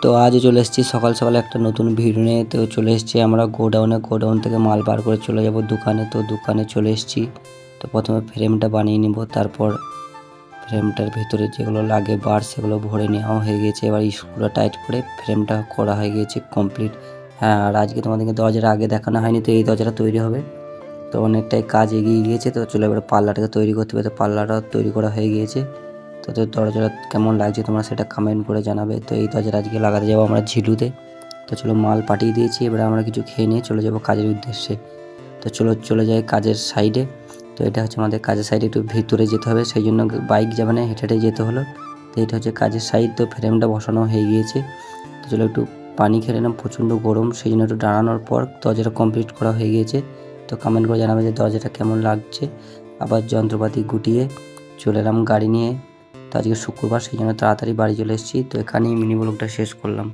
তো আজও চলে এসেছি সকাল সকালে একটা নতুন ভিডিও নিয়ে। তো চলে এসেছি আমরা গোডাউন থেকে মাল বার করে চলে যাব দোকানে। তো দোকানে চলে এসেছি। তো প্রথমে ফ্রেমটা বানিয়ে নিব, তারপর ফ্রেমটার ভিতরে যেগুলো লাগে বার সেগুলো ভরে নেওয়া হয়ে গেছে। এবার স্ক্রুটা টাইট করে ফ্রেমটা করা হয়ে গেছে কমপ্লিট। হ্যাঁ, আর আজকে তোমাদেরকে দরজাটা আগে দেখানো হয়নি, তো এই দরজাটা তৈরি হবে। তো অনেকটাই কাজ এগিয়ে গিয়েছে। তো চলো এবার পাল্লাটাকে তৈরি করতে হবে। তো পাল্লাটা তৈরি করা হয়ে গিয়েছে। তো দরজাটা কেমন লাগছে তোমরা সেটা কমেন্ট করে জানাবে। তো এই দরজাটা আজকে লাগাতে যাবো আমরা ঝিলুতে। তো চলো মাল পাঠিয়ে দিয়েছি, এবার আমরা কিছু খেয়ে নিয়ে চলে যাব কাজের উদ্দেশ্যে। তো চলে যাই কাজের সাইডে। তো এটা হচ্ছে আমাদের কাজের সাইডে, একটু ভিতরে যেতে হবে, সেই জন্য বাইক যাবে না, হেঁটে হেঁটে যেতে হলো। তো এটা হচ্ছে কাজের সাইড। তো ফ্রেমটা বসানো হয়ে গিয়েছে। তো চলো একটু পানি খেয়ে নিলাম, প্রচণ্ড গরম, সেই জন্য একটু দাঁড়ানোর পর দরজাটা কমপ্লিট করা হয়ে গিয়েছে। তো কমেন্ট করে জানাবে যে দরজাটা কেমন লাগছে। আবার যন্ত্রপাতি গুটিয়ে চলে এলাম গাড়ি নিয়ে। তো আজকে শুক্রবার, সেই জন্য তাড়াতাড়ি বাড়ি চলে এসেছি। তো এখানেই মিনি ব্লগটা শেষ করলাম।